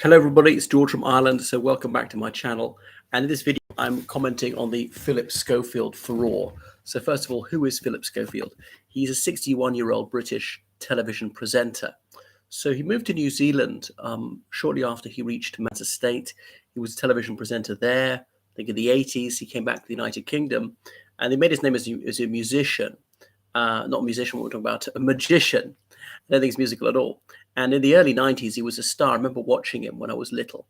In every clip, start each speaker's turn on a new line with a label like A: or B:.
A: Hello everybody, it's George from Ireland, so welcome back to my channel. And in this video I'm commenting on the Philip Schofield furore. So first of all, who is Philip Schofield? He's a 61-year-old British television presenter. So he moved to New Zealand shortly after he reached man's estate. He was a television presenter there. I think in the 80s he came back to the United Kingdom and he made his name as a musician. Not a musician, what we're talking about, a magician. I don't think he's musical at all. And in the early 90s, he was a star. I remember watching him when I was little.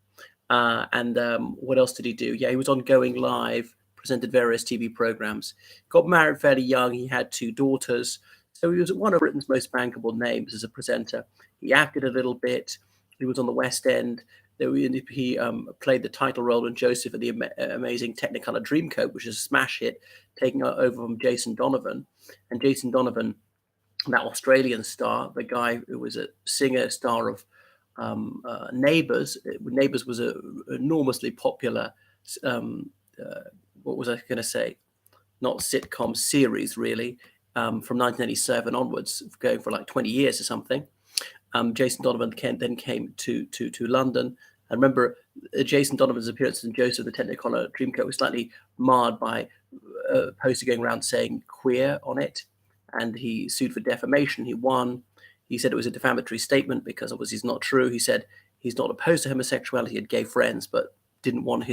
A: What else did he do? Yeah, he was on Going Live, presented various TV programs, got married fairly young. He had two daughters. So he was one of Britain's most bankable names as a presenter. He acted a little bit. He was on the West End. He played the title role in Joseph and the amazing Technicolor Dreamcoat, which is a smash hit, taking over from Jason Donovan. And Jason Donovan, that Australian star, the guy who was a singer, star of Neighbours. Neighbours was an enormously popular, what was I going to say? Not sitcom series, really, from 1987 onwards, going for like 20 years or something. Jason Donovan then came to London. I remember Jason Donovan's appearance in Joseph the Technicolor Dreamcoat was slightly marred by a poster going around saying queer on it, and he sued for defamation. He won. He said it was a defamatory statement because obviously it's not true. He said he's not opposed to homosexuality, had gay friends, but didn't want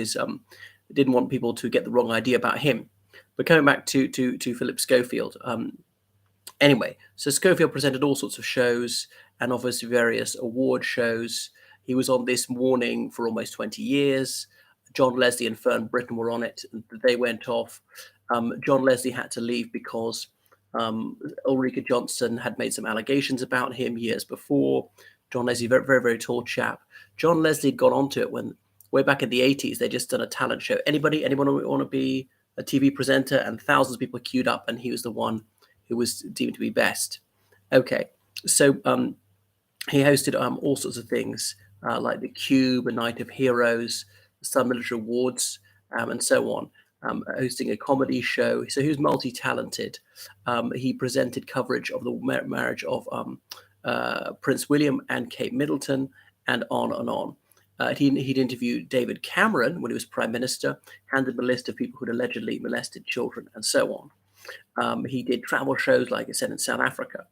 A: people to get the wrong idea about him. But coming back to Philip Schofield, anyway, so Schofield presented all sorts of shows and obviously various award shows. He was on This Morning for almost 20 years. John Leslie and Fern Britton were on it, and they went off. John Leslie had to leave because Ulrika Johnson had made some allegations about him years before. John Leslie, very, very, very tall chap. John Leslie got onto it when, way back in the 80s, they just done a talent show. Anyone want to be a TV presenter? And thousands of people queued up, and he was the one who was deemed to be best. Okay, so he hosted all sorts of things like the Cube, a Night of Heroes, the Sun Military Awards, and so on. Hosting a comedy show. So he was multi-talented. He presented coverage of the marriage of Prince William and Kate Middleton, and on and on. He'd interviewed David Cameron when he was Prime Minister, handed him a list of people who'd allegedly molested children, and so on. He did travel shows, like I said, in South Africa.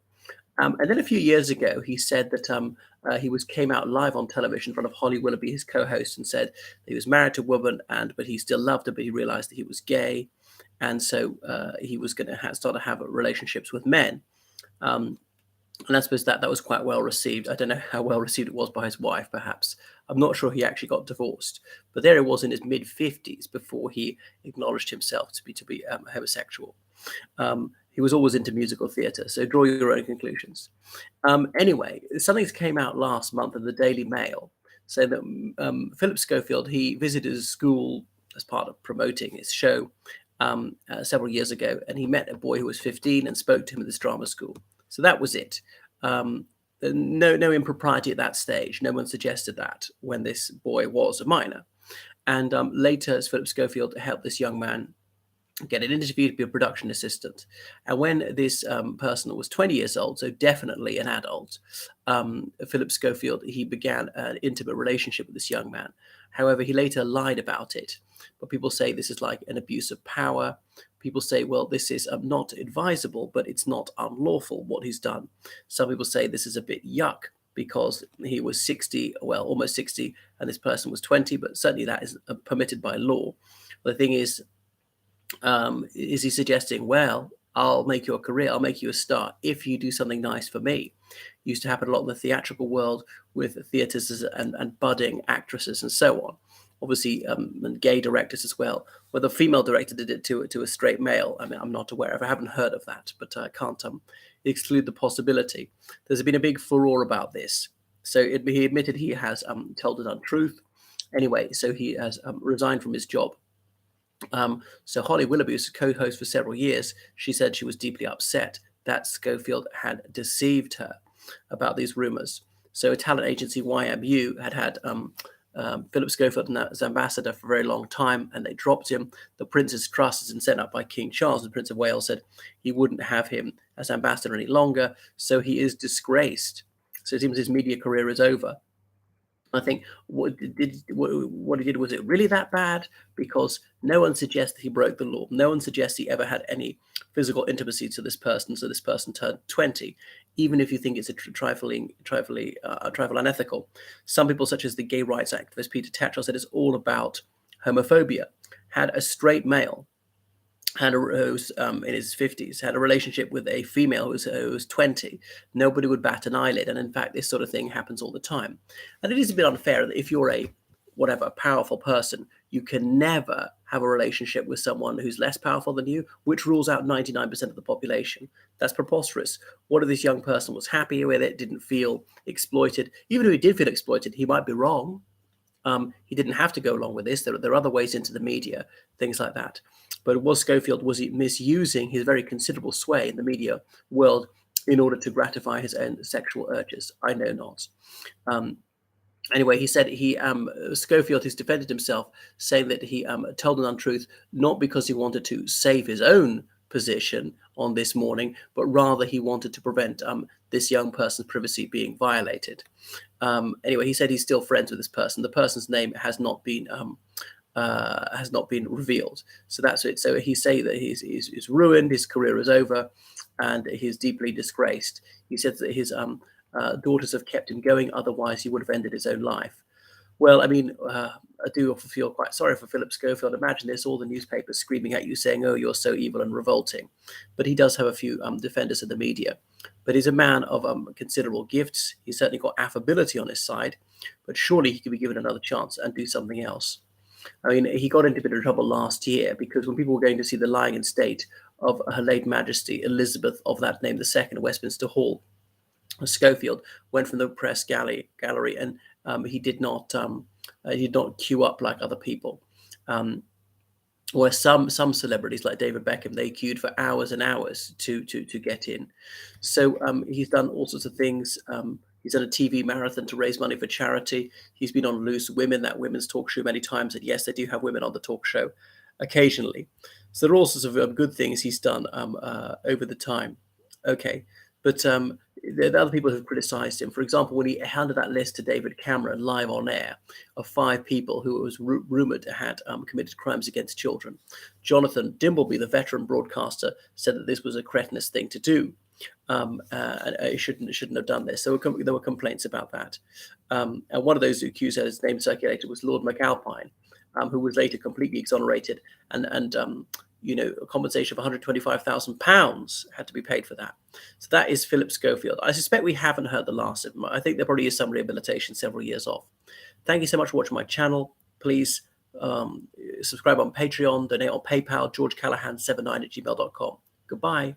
A: And then a few years ago, he said that he came out live on television in front of Holly Willoughby, his co-host, and said that he was married to a woman, but he still loved her, but he realized that he was gay, and so he was going to start to have relationships with men. And I suppose that was quite well received. I don't know how well received it was by his wife, perhaps. I'm not sure he actually got divorced, but there he was in his mid-50s before he acknowledged himself to be homosexual. He was always into musical theatre, so draw your own conclusions. Anyway, something came out last month in the Daily Mail saying that Philip Schofield, he visited his school as part of promoting his show several years ago, and he met a boy who was 15 and spoke to him at this drama school. So that was it. No impropriety at that stage. No one suggested that when this boy was a minor. And later, Philip Schofield helped this young man get an interview to be a production assistant. And when this person was 20 years old, so definitely an adult, Philip Schofield, he began an intimate relationship with this young man. However, he later lied about it. But people say this is like an abuse of power. People say, well, this is not advisable, but it's not unlawful what he's done. Some people say this is a bit yuck because he was 60, well, almost 60, and this person was 20, but certainly that is permitted by law. But the thing is he suggesting, well, I'll make you a career, I'll make you a star if you do something nice for me? It used to happen a lot in the theatrical world with theatres and budding actresses and so on. Obviously, and gay directors as well. Whether a female director did it to a straight male, I mean, I'm not aware of. I haven't heard of that, but I can't exclude the possibility. There's been a big furore about this. So he admitted he has told an untruth. Anyway, so he has resigned from his job. So Holly Willoughby was a co-host for several years. She said she was deeply upset that Schofield had deceived her about these rumors. So a talent agency, YMU, had Philip Schofield as ambassador for a very long time, and they dropped him. The Prince's Trust has been sent up by King Charles. The Prince of Wales said he wouldn't have him as ambassador any longer, so he is disgraced. So it seems his media career is over. I think what he did, was it really that bad? Because no one suggests he broke the law. No one suggests he ever had any physical intimacy to this person. So this person turned 20, even if you think it's a trifle unethical. Some people, such as the gay rights activist Peter Tatchell, said it's all about homophobia. Had a straight male, who's in his 50s, had a relationship with a female who was 20, nobody would bat an eyelid. And in fact, this sort of thing happens all the time. And it is a bit unfair that if you're a powerful person, you can never have a relationship with someone who's less powerful than you, which rules out 99% of the population. That's preposterous. What if this young person was happy with it, didn't feel exploited? Even if he did feel exploited, he might be wrong. He didn't have to go along with this. There are other ways into the media, things like that. But was he misusing his very considerable sway in the media world in order to gratify his own sexual urges? I know not. Anyway, he said Schofield has defended himself, saying that he told an untruth not because he wanted to save his own position on This Morning, but rather he wanted to prevent this young person's privacy being violated. Anyway, he said he's still friends with this person. The person's name has not been revealed. So that's it. So he say that he's ruined, his career is over, and he's deeply disgraced. He said that his daughters have kept him going, otherwise he would have ended his own life. Well, I mean, I do feel quite sorry for Philip Schofield. Imagine this, all the newspapers screaming at you saying, oh, you're so evil and revolting. But he does have a few defenders in the media. But he's a man of considerable gifts. He's certainly got affability on his side, but surely he could be given another chance and do something else. I mean, he got into a bit of trouble last year because when people were going to see the lying in state of Her late Majesty Elizabeth of that name II at Westminster Hall, Schofield went from the press gallery and he did not queue up like other people. Where some celebrities like David Beckham, they queued for hours and hours to get in. So he's done all sorts of things. He's done a TV marathon to raise money for charity. He's been on Loose Women, that women's talk show, many times. And yes, they do have women on the talk show occasionally. So there are all sorts of good things he's done over the time. Okay, but there are other people who've criticized him. For example, when he handed that list to David Cameron live on air of 5 people who it was rumored to had committed crimes against children, Jonathan Dimbleby, the veteran broadcaster, said that this was a cretinous thing to do. And he shouldn't have done this. There were complaints about that. And one of those who accused his name circulated was Lord McAlpine, who was later completely exonerated, and a compensation of £125,000 had to be paid for that. So that is Philip Schofield. I suspect we haven't heard the last of him. I think there probably is some rehabilitation several years off. Thank you so much for watching my channel. Please subscribe on Patreon, donate on PayPal, georgecallahan79@gmail.com. Goodbye.